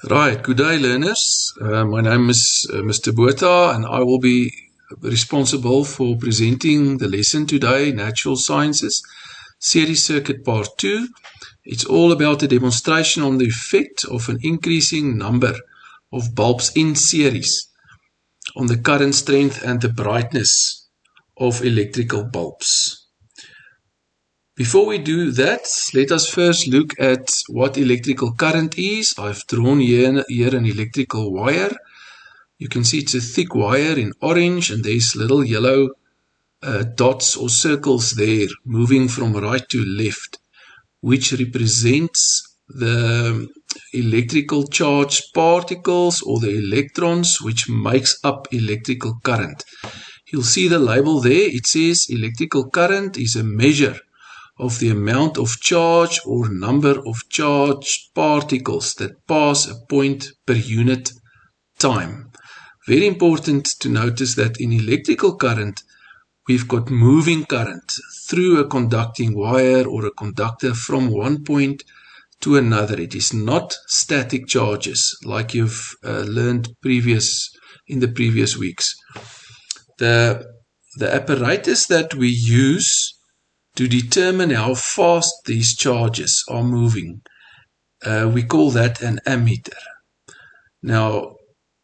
Right, good day learners. My name is Mr. Botha and I will be responsible for presenting the lesson today, Natural Sciences, Series Circuit Part 2. It's all about a demonstration on the effect of an increasing number of bulbs in series on the current strength and the brightness of electrical bulbs. Before we do that, let us first look at what electrical current is. I've drawn here an electrical wire. You can see it's a thick wire in orange and there's little yellow dots or circles there moving from right to left, which represents the electrical charged particles or the electrons which makes up electrical current. You'll see the label there. It says electrical current is a measure of the amount of charge or number of charged particles that pass a point per unit time. Very important to notice that in electrical current, we've got moving current through a conducting wire or a conductor from one point to another. It is not static charges like you've learned in the previous weeks. The apparatus that we use to determine how fast these charges are moving, we call that an ammeter. Now,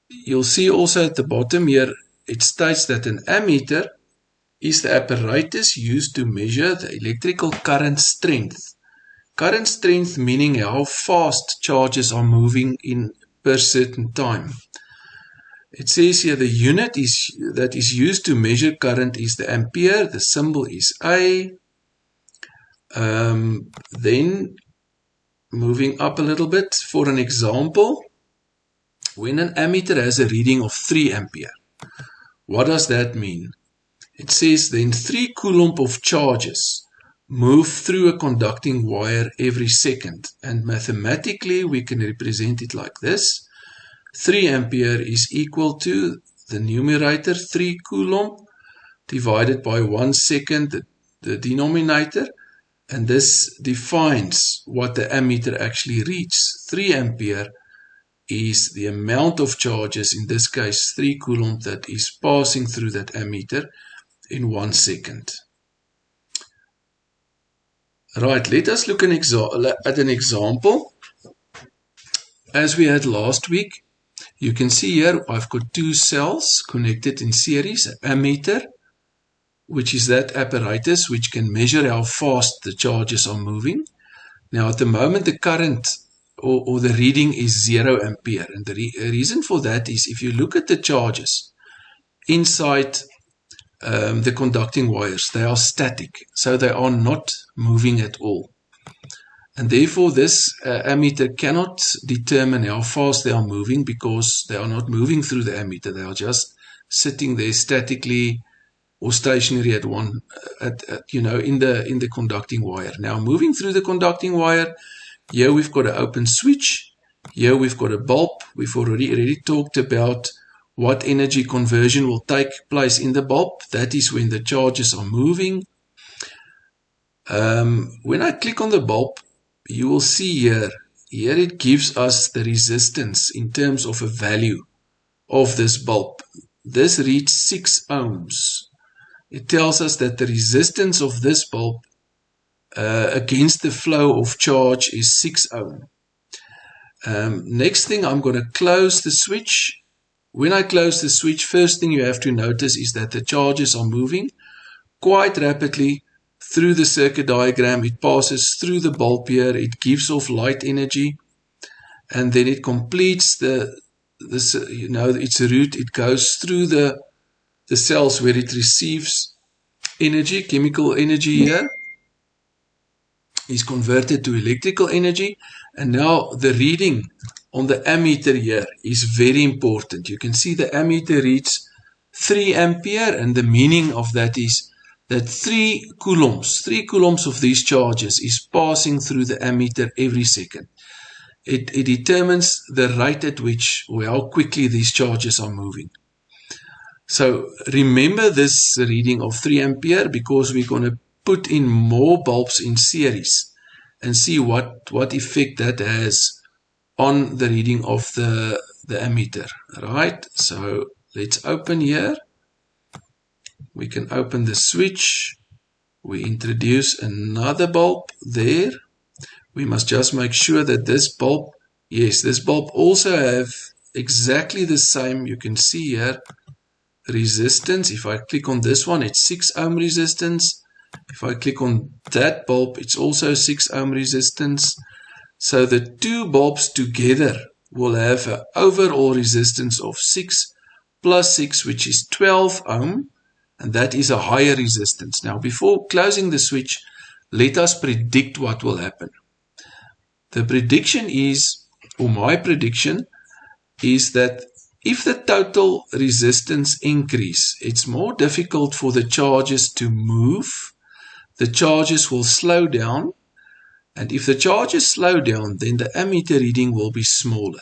you'll see also at the bottom here, it states that an ammeter is the apparatus used to measure the electrical current strength. Current strength meaning how fast charges are moving in per certain time. It says here the unit that is used to measure current is the ampere. The symbol is A. Then moving up a little bit, for an example, when an ammeter has a reading of 3 ampere, what does that mean? It says then 3 coulomb of charges move through a conducting wire every second, and mathematically we can represent it like this. 3 ampere is equal to the numerator 3 coulomb divided by 1 second, the denominator. And this defines what the ammeter actually reads. 3 ampere is the amount of charges, in this case 3 coulomb, that is passing through that ammeter in 1 second. Right, let us look at an example. As we had last week, you can see here I've got 2 cells connected in series, an ammeter, which is that apparatus which can measure how fast the charges are moving. Now at the moment the current or the reading is 0 ampere, and the reason for that is if you look at the charges inside the conducting wires, they are static, so they are not moving at all. And therefore this ammeter cannot determine how fast they are moving because they are not moving through the ammeter, they are just sitting there statically or stationary in the conducting wire. Now moving through the conducting wire, here we've got an open switch, here we've got a bulb. We've already talked about what energy conversion will take place in the bulb. That is when the charges are moving. When I click on the bulb, you will see here it gives us the resistance in terms of a value of this bulb. This reads 6 ohms. It tells us that the resistance of this bulb against the flow of charge is 6 ohm. Next thing, I'm going to close the switch. When I close the switch, first thing you have to notice is that the charges are moving quite rapidly through the circuit diagram. It passes through the bulb here, it gives off light energy, and then it completes its route. It goes through the cells where it receives energy, chemical energy here is converted to electrical energy, and now the reading on the ammeter here is very important. You can see the ammeter reads 3 ampere, and the meaning of that is that 3 coulombs of these charges is passing through the ammeter every second. It determines the rate at which or how quickly these charges are moving. So remember this reading of 3 ampere because we're going to put in more bulbs in series and see what effect that has on the reading of the ammeter. Right, so let's open here. We can open the switch. We introduce another bulb there. We must just make sure that this bulb, yes, this bulb also have exactly the same, you can see here, resistance. If I click on this one, it's 6 ohm resistance. If I click on that bulb, it's also 6 ohm resistance. So the two bulbs together will have an overall resistance of 6 plus 6, which is 12 ohm, and that is a higher resistance. Now, before closing the switch, let us predict what will happen. The prediction is, or my prediction is, that if the total resistance increase, it's more difficult for the charges to move. The charges will slow down. And if the charges slow down, then the ammeter reading will be smaller.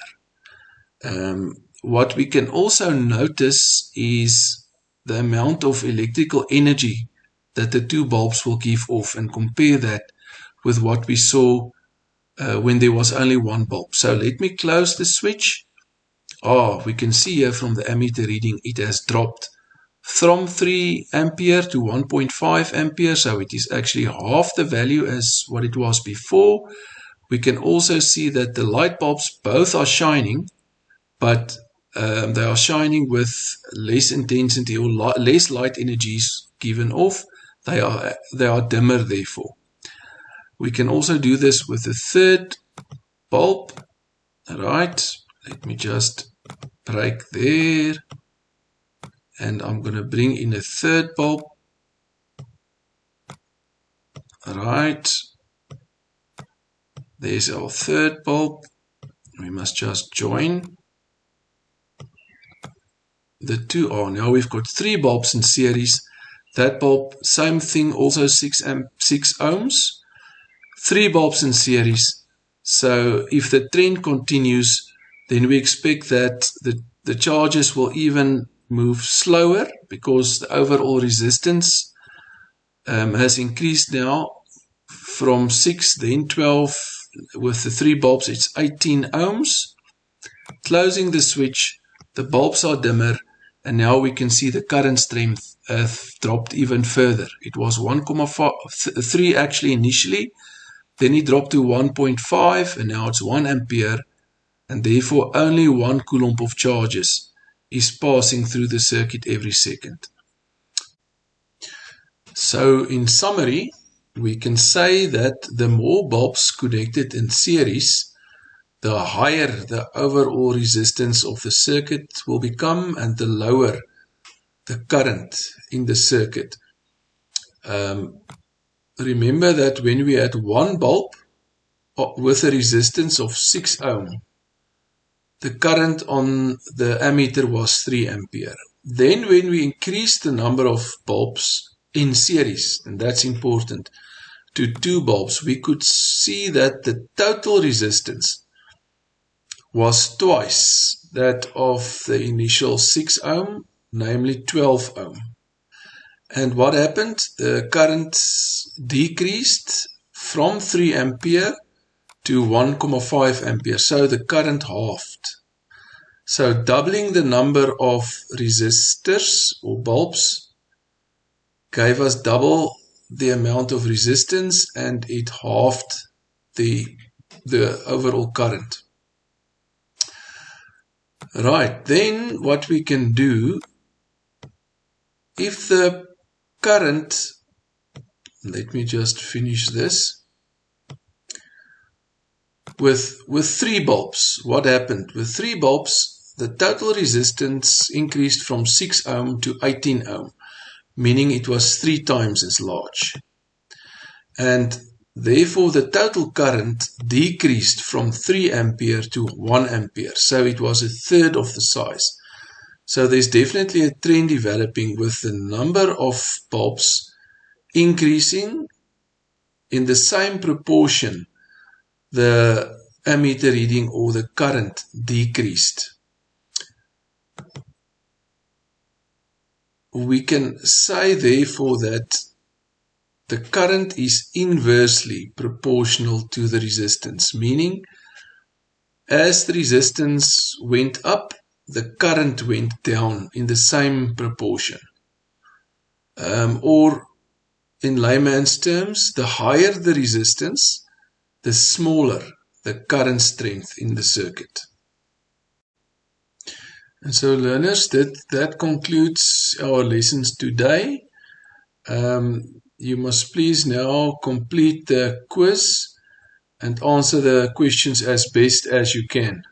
What we can also notice is the amount of electrical energy that the two bulbs will give off, and compare that with what we saw when there was only one bulb. So let me close the switch. We can see here from the ammeter reading, it has dropped from 3 ampere to 1.5 ampere. So it is actually half the value as what it was before. We can also see that the light bulbs both are shining, but they are shining with less intensity, or less light energies given off. They are dimmer therefore. We can also do this with the third bulb. Alright, let me just break there. And I'm going to bring in a third bulb. Alright, there's our third bulb. We must just join the two. Now we've got 3 bulbs in series. That bulb, same thing, also 6 ohms. 3 bulbs in series. So if the trend continues, then we expect that the charges will even move slower, because the overall resistance has increased now from 6, then 12. With the 3 bulbs, it's 18 ohms. Closing the switch, the bulbs are dimmer, and now we can see the current strength dropped even further. It was 1.3 actually initially. Then it dropped to 1.5, and now it's 1 ampere, and therefore only 1 coulomb of charges is passing through the circuit every second. So in summary, we can say that the more bulbs connected in series, the higher the overall resistance of the circuit will become, and the lower the current in the circuit. Remember that when we had one bulb with a resistance of 6 ohm, the current on the ammeter was 3 ampere. Then when we increased the number of bulbs in series, and that's important, to 2 bulbs, we could see that the total resistance was twice that of the initial 6 ohm, namely 12 ohm. And what happened? The current decreased from 3 ampere to 1.5 ampere. So the current halved. So doubling the number of resistors or bulbs gave us double the amount of resistance, and it halved the overall current. Right, then what we can do, if the current, let me just finish this, with 3 bulbs, what happened? With 3 bulbs, the total resistance increased from 6 ohm to 18 ohm, meaning it was 3 times as large. And therefore the total current decreased from 3 ampere to 1 ampere, so it was 1/3 of the size. So there's definitely a trend developing with the number of bulbs increasing in the same proportion the ammeter reading or the current decreased. We can say therefore that the current is inversely proportional to the resistance, meaning as the resistance went up, the current went down in the same proportion. Or in layman's terms, the higher the resistance, the smaller the current strength in the circuit. And so learners, that concludes our lessons today. You must please now complete the quiz and answer the questions as best as you can.